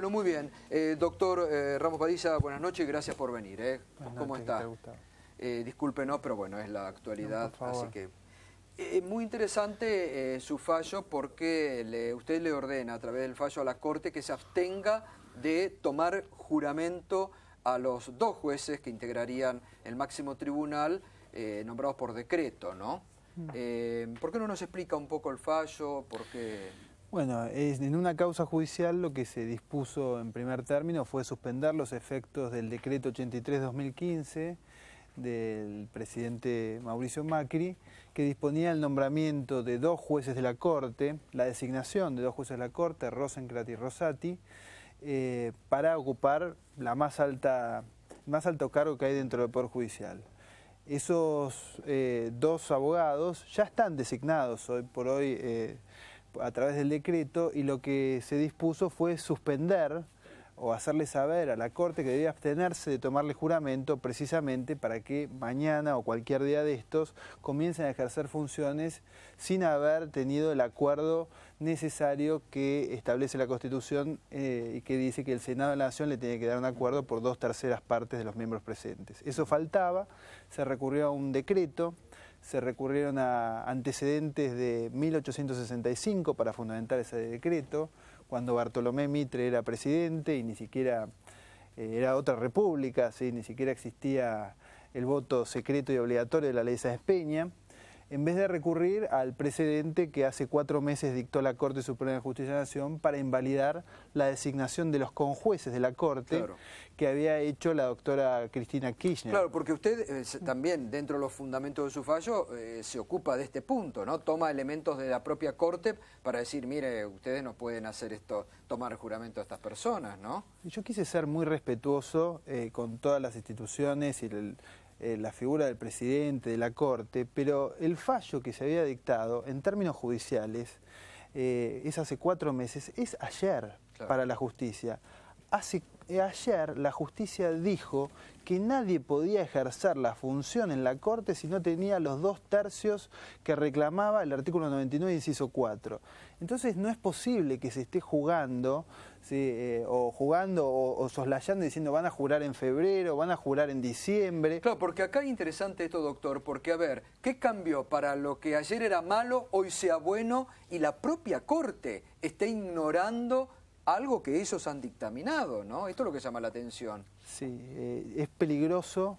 Bueno, muy bien. Doctor Ramos Padilla, buenas noches y gracias por venir. ¿Cómo está? Discúlpenos, pero bueno, es la actualidad, no, así que... muy interesante su fallo porque usted le ordena a través del fallo a la Corte que se abstenga de tomar juramento a los 2 jueces que integrarían el máximo tribunal nombrados por decreto, ¿no? ¿Por qué no nos explica un poco el fallo? ¿Por qué? Bueno, en una causa judicial lo que se dispuso en primer término fue suspender los efectos del decreto 83-2015 del presidente Mauricio Macri, que disponía el nombramiento de 2 jueces de la Corte, la designación de 2 jueces de la Corte, Rosencrantz y Rosati, para ocupar el más alto cargo que hay dentro del Poder Judicial. Esos 2 abogados ya están designados hoy por hoy a través del decreto, y lo que se dispuso fue suspender o hacerle saber a la Corte que debía abstenerse de tomarle juramento precisamente para que mañana o cualquier día de estos comiencen a ejercer funciones sin haber tenido el acuerdo necesario que establece la Constitución y que dice que el Senado de la Nación le tiene que dar un acuerdo por 2/3 partes de los miembros presentes. Eso faltaba, se recurrió a un decreto, se recurrieron a antecedentes de 1865 para fundamentar ese decreto, cuando Bartolomé Mitre era presidente y ni siquiera era otra república, ¿sí? Ni siquiera existía el voto secreto y obligatorio de la ley Sáenz Peña, en vez de recurrir al precedente que hace 4 meses dictó la Corte Suprema de Justicia de la Nación para invalidar la designación de los conjueces de la Corte, claro, que había hecho la doctora Cristina Kirchner. Claro, porque usted también, dentro de los fundamentos de su fallo, se ocupa de este punto, ¿no? Toma elementos de la propia Corte para decir, mire, ustedes no pueden hacer esto, tomar juramento a estas personas, ¿no? Yo quise ser muy respetuoso con todas las instituciones y la figura del presidente, de la Corte, pero el fallo que se había dictado en términos judiciales es hace 4 meses, es ayer, claro, para la justicia. Ayer la justicia dijo que nadie podía ejercer la función en la Corte si no tenía los 2/3 que reclamaba el artículo 99, inciso 4. Entonces no es posible que se esté jugando, ¿sí? o soslayando diciendo van a jurar en febrero, van a jurar en diciembre. Claro, porque acá es interesante esto, doctor, porque a ver, ¿qué cambió para lo que ayer era malo, hoy sea bueno, y la propia Corte está ignorando algo que ellos han dictaminado, ¿no? Esto es lo que llama la atención. Sí, es peligroso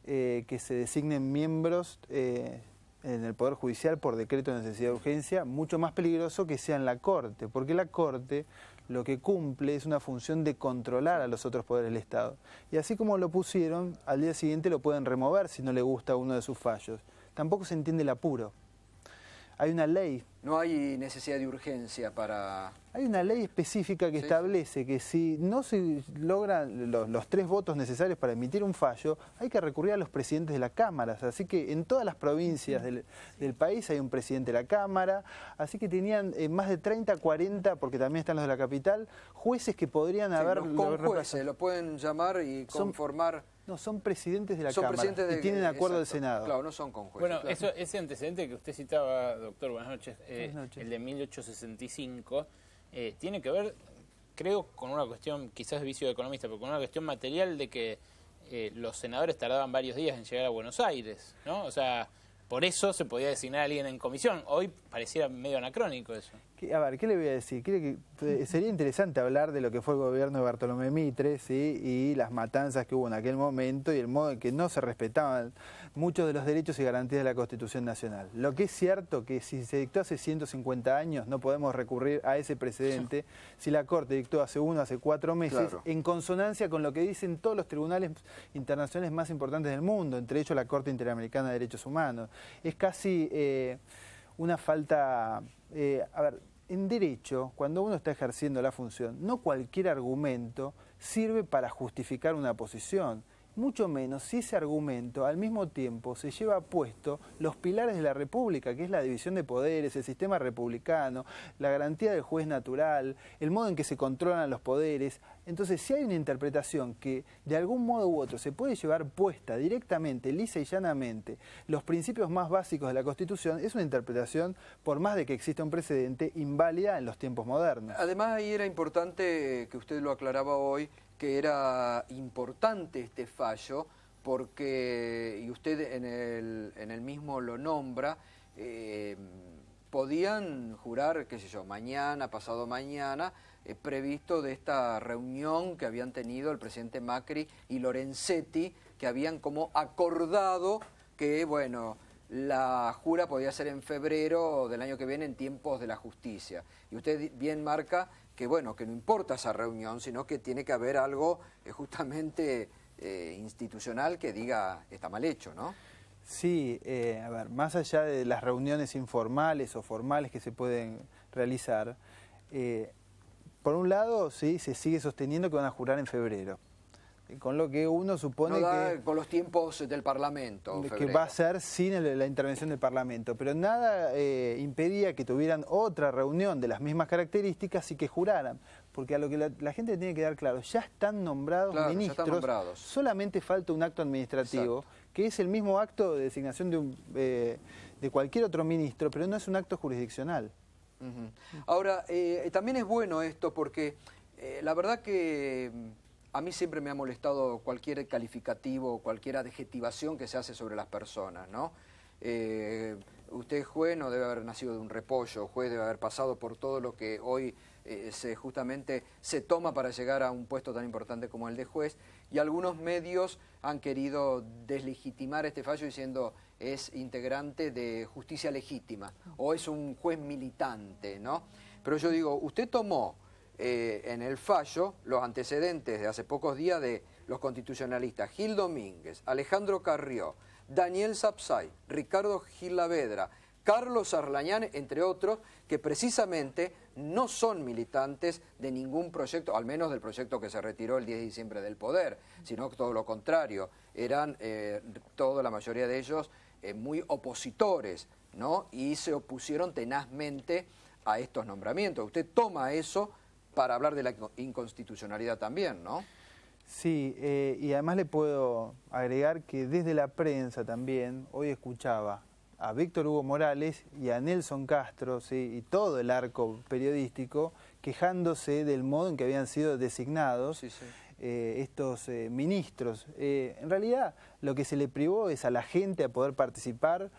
que se designen miembros en el Poder Judicial por decreto de necesidad de urgencia, mucho más peligroso que sea en la Corte, porque la Corte lo que cumple es una función de controlar a los otros poderes del Estado. Y así como lo pusieron, al día siguiente lo pueden remover si no le gusta uno de sus fallos. Tampoco se entiende el apuro. Hay una ley. No hay necesidad de urgencia para... Hay una ley específica que establece que si no se logran los 3 votos necesarios para emitir un fallo, hay que recurrir a los presidentes de las cámaras. Así que en todas las provincias del país hay un presidente de la Cámara. Así que tenían más de 30, 40, porque también están los de la capital, jueces que podrían haber... Los jueces, lo pueden llamar y conformar... No, son presidentes de la Cámara y tienen acuerdo del Senado. Claro, no son conjueces. Bueno, claro. ese antecedente que usted citaba, doctor, buenas noches, buenas noches. El de 1865, tiene que ver, creo, con una cuestión, quizás de vicio de economista, pero con una cuestión material de que los senadores tardaban varios días en llegar a Buenos Aires, ¿no? O sea, por eso se podía designar a alguien en comisión. Hoy pareciera medio anacrónico eso. A ver, ¿qué le voy a decir? Sería interesante hablar de lo que fue el gobierno de Bartolomé Mitre, ¿sí? Y las matanzas que hubo en aquel momento y el modo en que no se respetaban muchos de los derechos y garantías de la Constitución Nacional. Lo que es cierto que si se dictó hace 150 años no podemos recurrir a ese precedente, si la Corte dictó hace 4 meses, claro, en consonancia con lo que dicen todos los tribunales internacionales más importantes del mundo, entre ellos la Corte Interamericana de Derechos Humanos. Es casi una falta... a ver, en derecho, cuando uno está ejerciendo la función, no cualquier argumento sirve para justificar una posición, mucho menos si ese argumento al mismo tiempo se lleva puesto los pilares de la República, que es la división de poderes, el sistema republicano, la garantía del juez natural, el modo en que se controlan los poderes. Entonces, si hay una interpretación que de algún modo u otro se puede llevar puesta directamente, lisa y llanamente, los principios más básicos de la Constitución, es una interpretación, por más de que exista un precedente, inválida en los tiempos modernos. Además, ahí era importante, que usted lo aclaraba hoy, que era importante este fallo, porque, y usted en el mismo lo nombra, podían jurar, qué sé yo, mañana, pasado mañana, previsto de esta reunión que habían tenido el presidente Macri y Lorenzetti, que habían como acordado que, bueno, la jura podía ser en febrero del año que viene en tiempos de la justicia. Y usted bien marca que, bueno, que no importa esa reunión, sino que tiene que haber algo justamente institucional que diga está mal hecho, ¿no? Sí, a ver, más allá de las reuniones informales o formales que se pueden realizar, por un lado, sí, se sigue sosteniendo que van a jurar en febrero, con lo que uno supone que con los tiempos del Parlamento, que va a ser sin la intervención del Parlamento, pero nada impedía que tuvieran otra reunión de las mismas características y que juraran, porque a lo que la gente tiene que dar claro, ya están nombrados ministros, ya están nombrados. Solamente falta un acto administrativo, exacto, que es el mismo acto de designación de cualquier otro ministro, pero no es un acto jurisdiccional. Ahora, también es bueno esto porque la verdad que a mí siempre me ha molestado cualquier calificativo, cualquier adjetivación que se hace sobre las personas, ¿no? Usted juez no debe haber nacido de un repollo, juez debe haber pasado por todo lo que hoy justamente se toma para llegar a un puesto tan importante como el de juez, y algunos medios han querido deslegitimar este fallo diciendo es integrante de justicia legítima o es un juez militante, ¿no? Pero yo digo, usted tomó en el fallo los antecedentes de hace pocos días de los constitucionalistas Gil Domínguez, Alejandro Carrió, Daniel Sapsay, Ricardo Gilavedra, Carlos Arlañán, entre otros, que precisamente no son militantes de ningún proyecto, al menos del proyecto que se retiró el 10 de diciembre del poder, sino que todo lo contrario, eran la mayoría de ellos muy opositores, ¿no? Y se opusieron tenazmente a estos nombramientos. Usted toma eso para hablar de la inconstitucionalidad también, ¿no? Sí, y además le puedo agregar que desde la prensa también, hoy escuchaba a Víctor Hugo Morales y a Nelson Castro, ¿sí?, y todo el arco periodístico, quejándose del modo en que habían sido designados estos ministros. En realidad, lo que se le privó es a la gente a poder participar,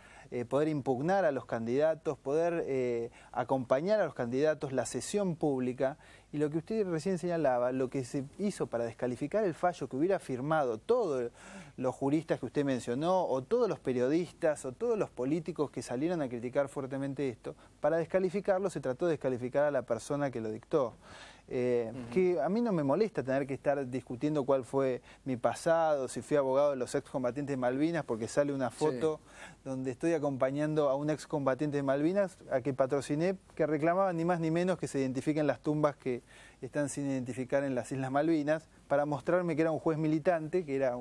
poder impugnar a los candidatos, poder acompañar a los candidatos, la sesión pública. Y lo que usted recién señalaba, lo que se hizo para descalificar el fallo que hubiera firmado todos los juristas que usted mencionó, o todos los periodistas, o todos los políticos que salieron a criticar fuertemente esto, para descalificarlo se trató de descalificar a la persona que lo dictó. Que a mí no me molesta tener que estar discutiendo cuál fue mi pasado, si fui abogado de los excombatientes de Malvinas, porque sale una foto donde estoy acompañando a un excombatiente de Malvinas, a que patrociné, que reclamaba ni más ni menos que se identifiquen las tumbas que están sin identificar en las Islas Malvinas, para mostrarme que era un juez militante, que era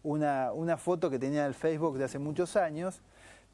una foto que tenía en el Facebook de hace muchos años.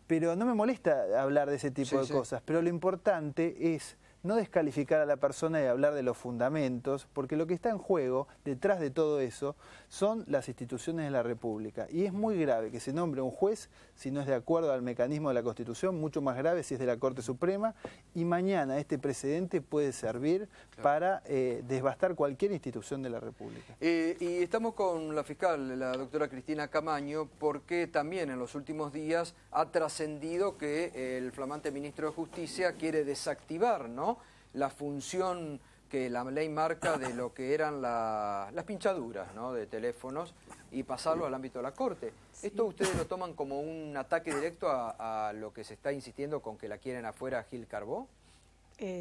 Pero no me molesta hablar de ese tipo de cosas, pero lo importante es no descalificar a la persona y hablar de los fundamentos, porque lo que está en juego detrás de todo eso son las instituciones de la República. Y es muy grave que se nombre un juez si no es de acuerdo al mecanismo de la Constitución, mucho más grave si es de la Corte Suprema, y mañana este precedente puede servir para desbastar cualquier institución de la República. Y estamos con la fiscal, la doctora Cristina Camaño, porque también en los últimos días ha trascendido que el flamante ministro de Justicia quiere desactivar, ¿no?, la función que la ley marca de lo que eran las pinchaduras, ¿no?, de teléfonos, y pasarlo al ámbito de la Corte. ¿Esto ustedes lo toman como un ataque directo a lo que se está insistiendo con que la quieren afuera Gil Carbó?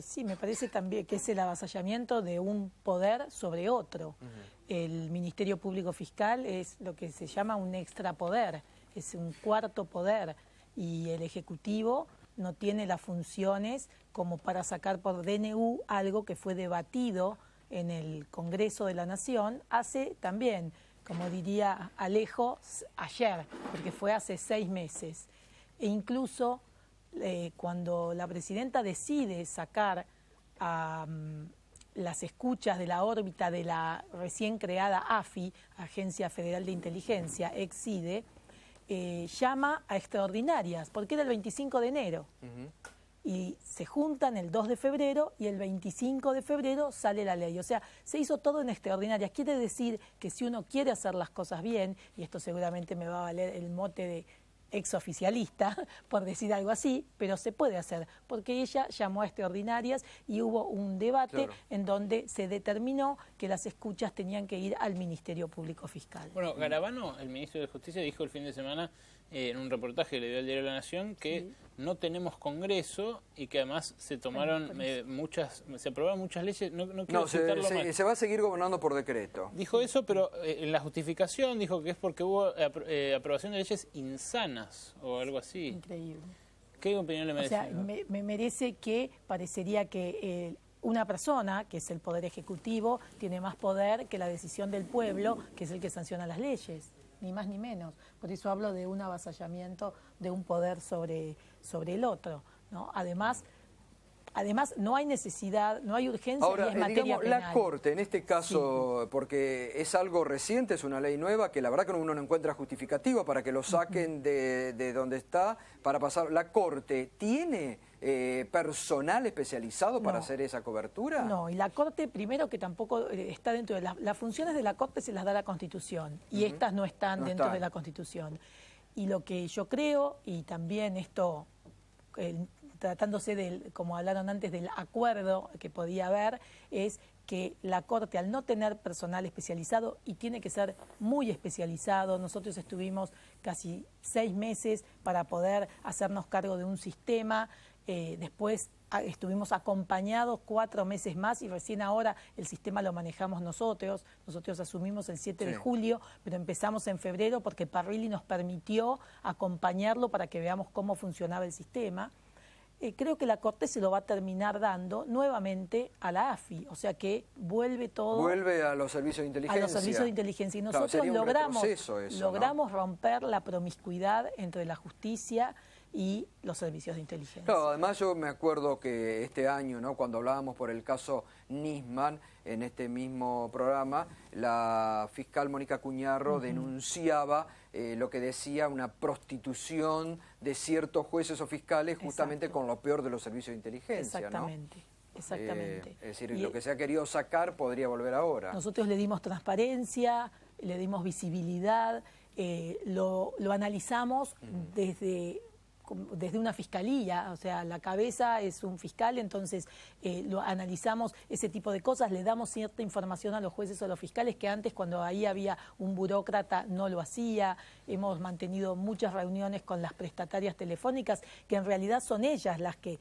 Sí, me parece también que es el avasallamiento de un poder sobre otro. El Ministerio Público Fiscal es lo que se llama un extrapoder, es un cuarto poder, y el Ejecutivo no tiene las funciones como para sacar por DNU algo que fue debatido en el Congreso de la Nación hace también, como diría Alejo, ayer, porque fue hace 6 meses. E incluso cuando la presidenta decide sacar las escuchas de la órbita de la recién creada AFI, Agencia Federal de Inteligencia, ex-CIDE, llama a extraordinarias, porque era el 25 de enero. Y se juntan el 2 de febrero y el 25 de febrero sale la ley. O sea, se hizo todo en extraordinarias. Quiere decir que si uno quiere hacer las cosas bien, y esto seguramente me va a valer el mote de exoficialista, por decir algo así, pero se puede hacer, porque ella llamó a extraordinarias y hubo un debate en donde se determinó que las escuchas tenían que ir al Ministerio Público Fiscal. Bueno, Garabano, el ministro de Justicia, dijo el fin de semana en un reportaje que le dio al diario La Nación que no tenemos Congreso y que además se tomaron se aprobaron muchas leyes. No, se va a seguir gobernando por decreto. Dijo eso, pero en la justificación dijo que es porque hubo aprobación de leyes insanas o algo así. Increíble. ¿Qué opinión le merece? O sea, me merece que parecería que una persona, que es el Poder Ejecutivo, tiene más poder que la decisión del pueblo, que es el que sanciona las leyes. Ni más ni menos. Por eso hablo de un avasallamiento de un poder sobre el otro, ¿no? Además, no hay necesidad, no hay urgencia. Ahora, y es materia penal. La Corte, en este caso, porque es algo reciente, es una ley nueva, que la verdad que uno no encuentra justificativa para que lo saquen de donde está, para pasar. ¿La Corte tiene personal especializado para hacer esa cobertura? No, y la Corte, primero que tampoco está dentro de las funciones de la Corte, se las da la Constitución, y estas no están dentro de la Constitución. Y lo que yo creo, y también esto, tratándose como hablaron antes, del acuerdo que podía haber, es que la Corte, al no tener personal especializado, y tiene que ser muy especializado, nosotros estuvimos casi 6 meses para poder hacernos cargo de un sistema, después estuvimos acompañados 4 meses más y recién ahora el sistema lo manejamos nosotros. Nosotros asumimos el 7 de julio, pero empezamos en febrero porque Parrilli nos permitió acompañarlo para que veamos cómo funcionaba el sistema. Creo que la Corte se lo va a terminar dando nuevamente a la AFI, o sea que vuelve todo... Vuelve a los servicios de inteligencia. A los servicios de inteligencia. Y nosotros logramos romper la promiscuidad entre la justicia y los servicios de inteligencia. Claro, además yo me acuerdo que este año, ¿no?, cuando hablábamos por el caso Nisman, en este mismo programa, la fiscal Mónica Cuñarro denunciaba lo que decía una prostitución de ciertos jueces o fiscales justamente con lo peor de los servicios de inteligencia. Exactamente. ¿No? Exactamente. Es decir, lo que se ha querido sacar podría volver ahora. Nosotros le dimos transparencia, le dimos visibilidad, lo analizamos desde una fiscalía, o sea, la cabeza es un fiscal, entonces lo analizamos ese tipo de cosas, le damos cierta información a los jueces o a los fiscales que antes, cuando ahí había un burócrata, no lo hacía. Hemos mantenido muchas reuniones con las prestatarias telefónicas, que en realidad son ellas las que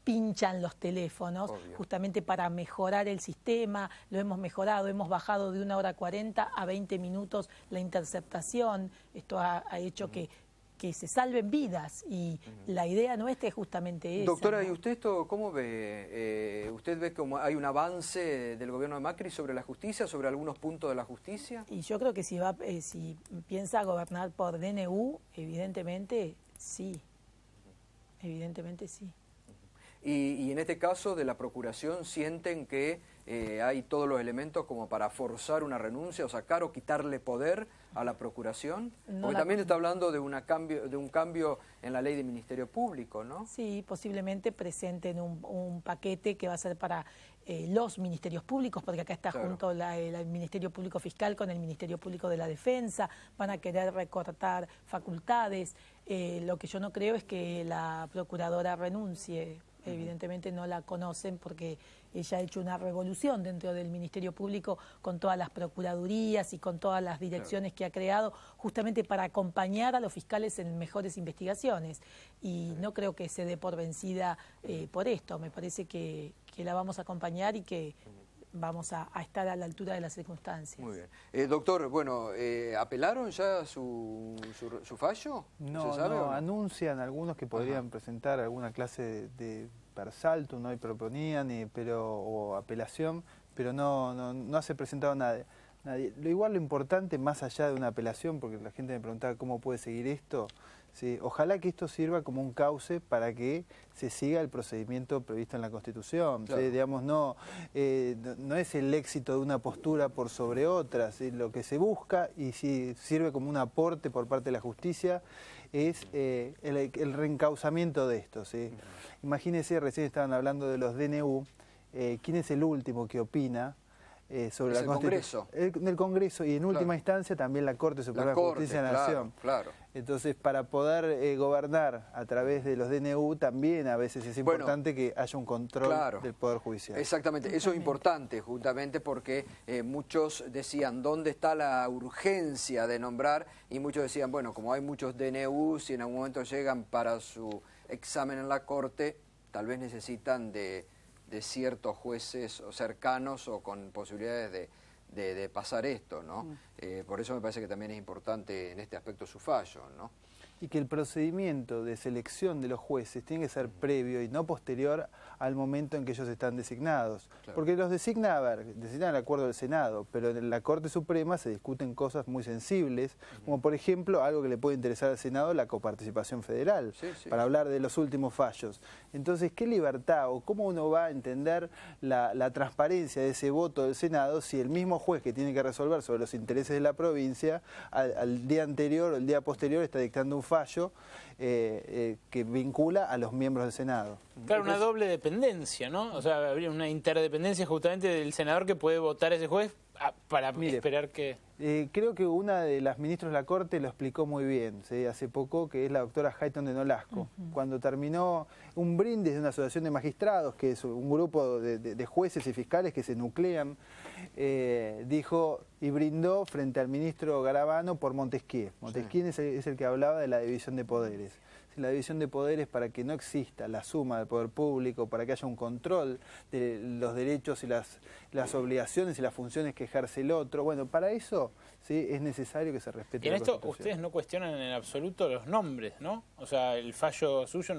pinchan los teléfonos, justamente para mejorar el sistema. Lo hemos mejorado, hemos bajado de 1 hora 40 a 20 minutos la interceptación. Esto ha hecho que se salven vidas, y la idea nuestra es justamente esa. Doctora, ¿y usted esto cómo ve? ¿Usted ve como hay un avance del gobierno de Macri sobre la justicia, sobre algunos puntos de la justicia? Y yo creo que si piensa gobernar por DNU, evidentemente sí. Evidentemente sí. Y en este caso de la Procuración, ¿sienten que hay todos los elementos como para forzar una renuncia o sacar o quitarle poder a la Procuración? Porque también está hablando de un cambio en la ley de Ministerio Público, ¿no? Sí, posiblemente presenten un paquete que va a ser para los ministerios públicos, porque acá está junto el Ministerio Público Fiscal con el Ministerio Público de la Defensa. Van a querer recortar facultades. Lo que yo no creo es que la procuradora renuncie. Evidentemente no la conocen porque ella ha hecho una revolución dentro del Ministerio Público con todas las procuradurías y con todas las direcciones que ha creado, justamente para acompañar a los fiscales en mejores investigaciones. Y no creo que se dé por vencida por esto. Me parece que la vamos a acompañar y que vamos a estar a la altura de las circunstancias. Muy bien. Doctor, bueno, ¿apelaron ya su fallo? No, anuncian algunos que podrían presentar alguna clase de persaltum, ¿no? Y proponían, o apelación, pero no se ha presentado nadie. Igual lo importante, más allá de una apelación, porque la gente me preguntaba cómo puede seguir esto, ¿sí? Ojalá que esto sirva como un cauce para que se siga el procedimiento previsto en la Constitución. Claro. ¿Sí? Digamos, no es el éxito de una postura por sobre otra, ¿sí? Lo que se busca, y si sirve como un aporte por parte de la justicia, es el reencauzamiento de esto, ¿sí? Imagínense, recién estaban hablando de los DNU, ¿quién es el último que opina sobre la Constitución? En el Congreso, y en última instancia también la Corte Suprema de Justicia de la Nación. Claro. Entonces, para poder gobernar a través de los DNU, también a veces es importante que haya un control del Poder Judicial. Exactamente, eso es importante justamente porque muchos decían, ¿dónde está la urgencia de nombrar? Y muchos decían, bueno, como hay muchos DNU, si en algún momento llegan para su examen en la Corte, tal vez necesitan de ciertos jueces o cercanos o con posibilidades de pasar esto, ¿no? Por eso me parece que también es importante en este aspecto su fallo, ¿no? Y que el procedimiento de selección de los jueces tiene que ser previo y no posterior al momento en que ellos están designados. Claro. Porque los designan el acuerdo del Senado, pero en la Corte Suprema se discuten cosas muy sensibles, como por ejemplo algo que le puede interesar al Senado, la coparticipación federal, para hablar de los últimos fallos. Entonces, ¿qué libertad o cómo uno va a entender la transparencia de ese voto del Senado si el mismo juez que tiene que resolver sobre los intereses de la provincia, al día anterior o el día posterior está dictando un fallo que vincula a los miembros del Senado? Claro, una doble dependencia, ¿no? O sea, habría una interdependencia justamente del senador que puede votar a ese juez para esperar que... creo que una de las ministras de la Corte lo explicó muy bien, ¿sí? Hace poco, que es la doctora Hayton de Nolasco. Cuando terminó un brindis de una asociación de magistrados, que es un grupo de jueces y fiscales que se nuclean, dijo y brindó frente al ministro Garabano por Montesquieu. Montesquieu es el que hablaba de la división de poderes. La división de poderes, para que no exista la suma del poder público, para que haya un control de los derechos y las obligaciones y las funciones que ejerce el otro. Bueno, para eso sí es necesario que se respete la Constitución. Y en esto ustedes no cuestionan en absoluto los nombres, ¿no? O sea, el fallo suyo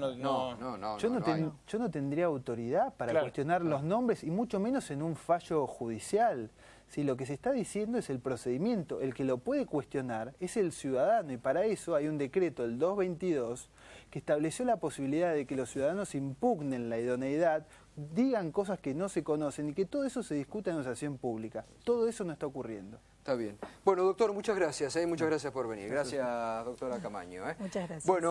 Yo no tendría autoridad para cuestionar los nombres, y mucho menos en un fallo judicial. Si lo que se está diciendo es el procedimiento, el que lo puede cuestionar es el ciudadano, y para eso hay un decreto, el 222, que estableció la posibilidad de que los ciudadanos impugnen la idoneidad, digan cosas que no se conocen y que todo eso se discuta en una sesión pública. Todo eso no está ocurriendo. Está bien. Bueno, doctor, muchas gracias. Muchas gracias por venir. Gracias, doctora Camaño. Muchas gracias. Bueno.